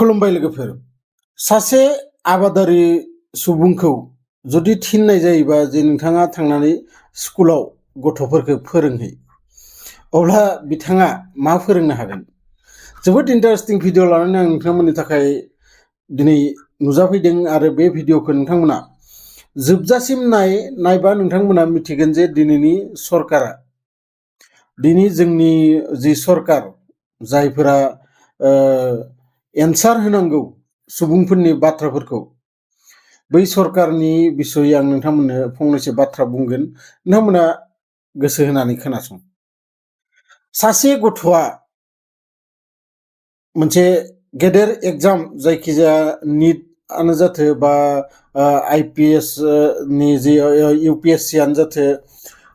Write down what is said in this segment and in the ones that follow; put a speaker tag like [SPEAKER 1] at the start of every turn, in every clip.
[SPEAKER 1] खुलुमबाय लोगोफोर। सासे आबादारि सुबुंखौ जुदि थिननाय जायोबा जे नोंथाङा थांनानै स्कुलाव गथ'फोरखौ फोरोंहै, अब्ला बिथाङा मा फोरोंनो हागोन? जोबोद इन्टारेस्टिं भिडिअ लानानै आं नोंथांमोननि थाखाय दिनै नुजाफैदों आरो बे भिडिअखौ नोंथांमोना जोबजासिम नायबा नोंथांमोना मिथिगोन जे दिनैनि सरकारा, दिनै जोंनि जि सरकार जायफोरा एन्सार होनांगौ सुबुंफोरनि बाथ्राफोरखौ, बै सरकारनि बिसयै आं नोंथांमोननो फंनैसो बाथ्रा बुंगोन, नोंथांमोना गोसो होनानै खोनासं। सासे गथ'आ मोनसे गेदेर एग्जाम, जायखिजाया निटआनो जाथो बा IPS नि जि UPSC आनो जाथो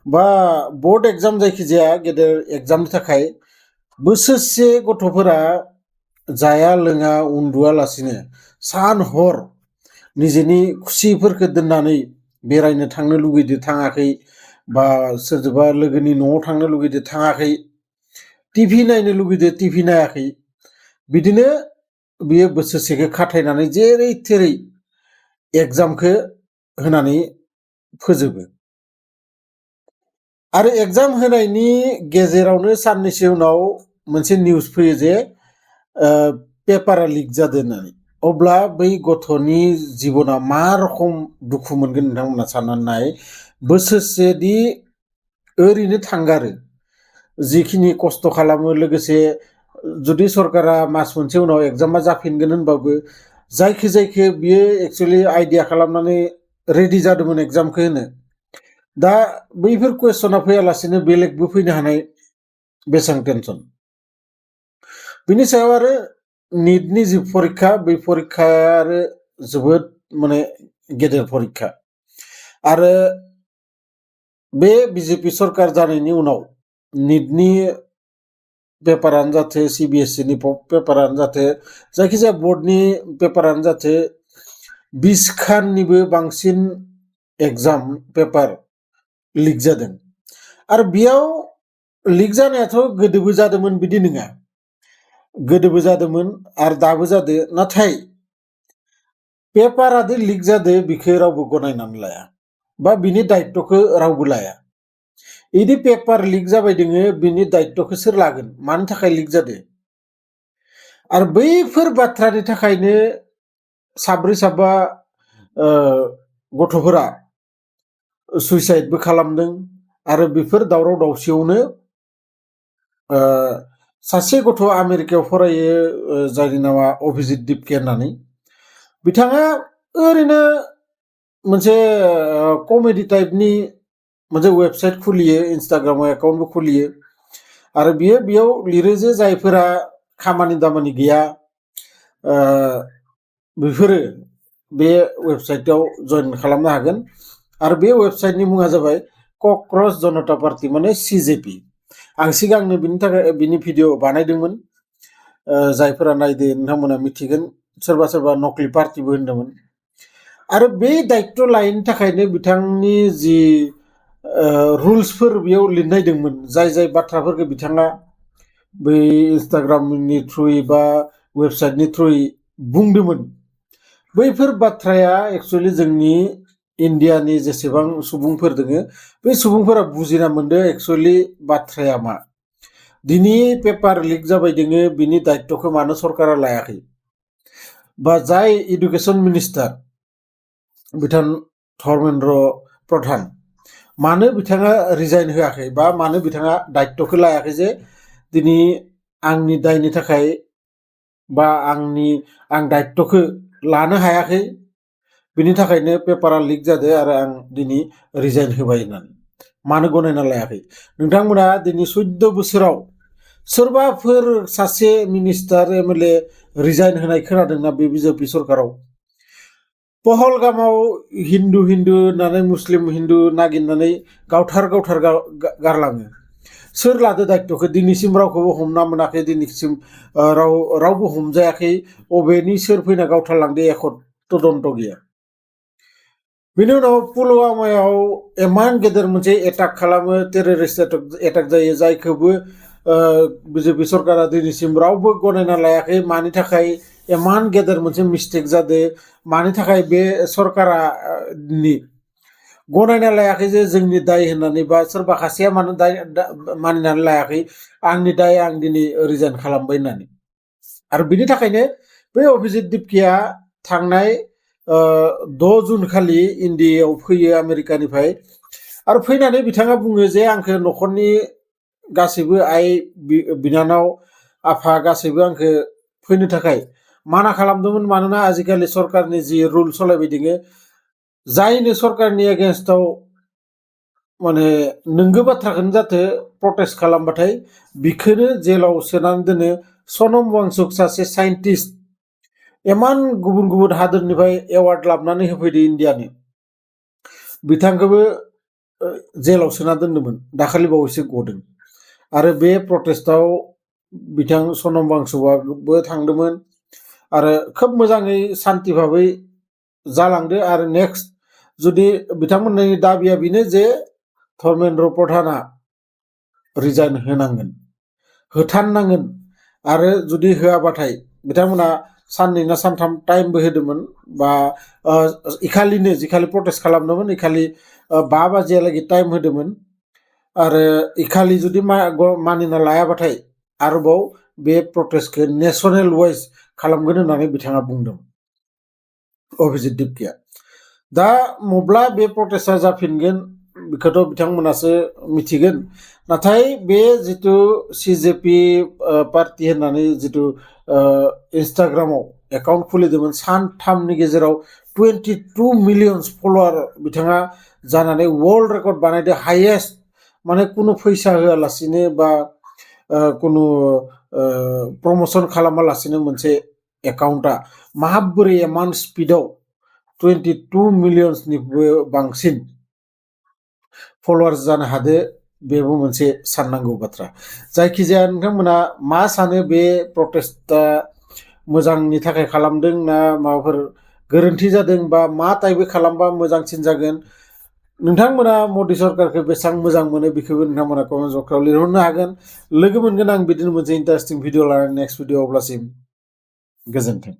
[SPEAKER 1] बा बोर्ड एग्जाम, जायखिजाया गेदेर एग्जामनि थाखाय बोसोरसे गथ'फोरा जाया लोङा उन्दुआलासिनो सान हर निजेनि खुसिफोरखौ दोननानै बेरायनो थांनो लुगैदो थाङाखै, बा सोरजोंबा लोगोनि न'आव थांनो लुगैदो थाङाखै, टिभि नायनो लुगैदो टिभि नायाखै, बिदिनो बियो बोसोरसेखौ खाथायनानै जेरै थेरै एग्जामखौ होनानै फोजोबो। आरो एग्जाम होनायनि गेजेरावनो साननैसो उनाव मोनसे निउस फैयो जे पेपारा लिक जादों होननानै। अब्ला बै गथ'नि जिबना मा रखम दुखु मोनगोन नोंथांमोना साननानै नाय। बोसोरसेदि ओरैनो थांगारो, जिखिनि खस्थ' खालामो, लोगोसे जुदि सरकारा मास मोनसे उनाव एग्जामा जाफिनगोन होनबाबो जायखि बियो एक्सुअलि आइडिया खालामनानै रेडि जादोंमोन एग्जामखौ होनो। दा बैफोर कुवेसना फैयालासिनो बेलेगबो फैनो हानाय, बेसेबां टेनसन। बिनि सायाव आरो निटनि जि परीक्षा, बै परीक्षाया आरो जोबोद माने गेदेर परीक्षा। आरो बे बिजेपि सरकार जानायनि उनाव निटनि पेपारानो जाथो, CBSE नि पेपारानो जाथो, जायखिजाया बोर्डनि पेपारानो जाथो, 20 खाननिबो बांसिन एग्जाम पेपार लिक जादों। आरो बेयाव लिक जानायाथ' गोदोबो जादोंमोन बिदि नङा, गोदोबो जादोंमोन आरो दाबो जादों। नाथाय पेपारादि लिक जादों बेखौ रावबो गनायनानै लाया, बा बिनि दायित्वखौ रावबो लाया। इदि पेपार लिक जाबाय दोङो, बिनि दायित्वखौ सोर लागोन? मानि थाखाय लिक जादों? आरो बैफोर बाथ्रानि थाखायनो साब्रै साबा गथ'फोरा सुइसाइडबो खालामदों। आरो बेफोर दावराव दावसियावनो सासे गथ' आमेरिकायाव फरायो, जायनि नामा अभिजित दिपके होननानै। बिथाङा ओरैनो मोनसे कमेडि टाइपनि मोनसे वेबसाइट खुलियो, इन्स्टाग्रामाव एकाउन्टबो खुलियो। आरो बियो बेयाव लिरो जे जायफोरा खामानि दामानि गैया, बेफोरो बे वेबसाइटआव जइन खालामनो हागोन। आरो बे वेबसाइटनि मुङा जाबाय क'क्राझ जनता पार्टी, माने CJP। आं सिगांनो बिनि थाखाय बिनि भिडिअ बानायदोंमोन, जायफोरा नायदो नोंथांमोना मिथिगोन। सोरबा सोरबा नकलि पार्टीबो होनदोंमोन। आरो बे दायित्व लायैनि थाखायनो बिथांनि जि रुल्सफोर बेयाव लिरनाय दंमोन, जाय बाथ्राफोरखौ बिथाङा बै इन्स्टाग्रामनि थ्रुयै बा वेबसाइटनि थ्रुयै बुंदोंमोन, बैफोर बाथ्राया एक्सुअलि जोंनि इन्डियानि जेसेबां सुबुंफोर दोङो, बे सुबुंफोरा बुजिना मोनदों एक्सुअलि बाथ्राया मा। दिनै पेपार लिक जाबाय दोङो, बिनि दायित्वखौ मानो सरकारा लायाखै? बा जाय एडुकेशन मिनिस्टार बिथां धर्मेन्द्र प्रधान, मानो बिथाङा रिजाइन होआखै, बा मानो बिथाङा दायित्वखौ लायाखै जे दिनै आंनि दायनि थाखाय बा आं दायित्वखौ लानो हायाखै, बिनि थाखायनो पेपारा लिक जादों आरो आं दिनै रिजाइन होबाय होननानै मानो गनायना लायाखै? नोंथांमोना दिनै 14 बोसोराव सोरबाफोर सासे मिनिस्टार MLA रिजाइन होनाय खोनादोंना बे बिजेपि सरकाराव? पहलगामाव हिन्दु होननानै मुस्लिम हिन्दु नागिरनानै गावथार गारलाङो। सोर लादो दायित्वखौ? दिनैसिम रावखौबो हमना मोनाखै, दिनैसिम रावबो हमजायाखै। अबेनि सोर फैना गावथारलांदो एख' तदन्त गैया। बिनि उनाव पुलवामायाव इमान गेदेर मोनसे एटाक खालामो, टेररिस्ट एटाक जायो, जायखौबो बिजेपि सरकारा दिनैसिम रावबो गनायना लायाखै। मानि थाखाय इमान गेदेर मोनसे मिस्टेक जादों मानि थाखाय बे सरकारा गनायना लायाखै जे जोंनि दाय होननानै बा सोरबा सासेया मानो दाय मानिनानै लायाखै आंनि दाय आं दिनै रिजाइन खालामबाय होननानै आरो बिनि थाखायनो बे अभिजित दिपकिया थांनाय 6 जुन खालि इन्डियायाव फैयो आमेरिकानिफ्राय आरो फैनानै बिथाङा बुङो जे आंखौ न'खरनि गासैबो आइ बिनानाव आफा गासैबो आंखौ फैनो थाखाय माना खालामदोंमोन मानोना आजिखालि सरकारनि जि रुल सालायबाय दङ जायनो सरकारनि एगेन्स्टआव माने नंगौ बाथ्राखौनो जाथो प्रटेस्ट खालामबाथाय बिखौनो जेलाव सोनानै दोनो सनम वांचुक सासे साइन्टिस्ट इमान गुबुन गुबुन हादोरनिफ्राय एवार्ड लाबोनानै होफैदो इन्डियानो बिथांखौबो जेलाव सोना दोन्दोंमोन दाखालि बावैसो गदों आरो बे प्रटेस्टआव बिथां सनम वांचुकआबो थांदोंमोन आरो खोब मोजाङै शान्ति भाबै जालांदो आरो नेक्स्ट जुदि बिथांमोननि दाबिया बेनो जे धर्मेन्द्र प्रधाना रिजाइन होथारनांगोन आरो जुदि होआबाथाय बिथांमोना साननै ना सानथाम टाइमबो होदोंमोन बा इखालिनो जिखालि प्रटेस्ट खालामदोंमोन इखालि 5 बाजियालागै टाइम होदोंमोन आरो इखालि जुदि मानिना लायाबाथाय आरोबाव बे प्रटेस्टखौ नेशनेल वाइज खालामगोन होननानै बिथाङा बुंदों अभिजित दिपकिया दा मब्ला बे प्रटेस्टआ जाफिनगोन बेखौथ' बिथांमोनासो मिथिगोन नाथाय बे जितु सिजेपि पार्टी होननानै जितु इन्स्टाग्रामाव एकाउन्ट खुलिदोंमोन सानथामनि गेजेराव 22 मिलियन फलोवार बिथाङा जानानै वर्ल्ड रेकर्ड बानायदो हाइएस्ट माने कुनु फैसा होआलासिनो बा कुनु प्रमोशन खालामालासिनो मोनसे एकाउन्टआ माबोरै इमान स्पिडआव 22 मिलियननिबो बांसिन फलोवार्स जानो हादो बेबो मोनसे साननांगौ बाथ्रा जायखिजाया नोंथांमोना मा सानो बे प्रटेस्टआ मोजांनि थाखाय खालामदों ना माबाफोर गोरोन्थि जादों बा मा टाइपै खालामबा मोजांसिन जागोन नोंथांमोना मदि सरकारखौ बेसेबां मोजां मोनो बेखौबो नोंथांमोना कमेन्ट बक्सआव लिरहरनो हागोन लोगो मोनगोन आं बिदिनो मोनसे इन्टारेस्टिं भिडिअ लानानै नेक्स्ट भिडिअ अब्लासिम गोजोन्थों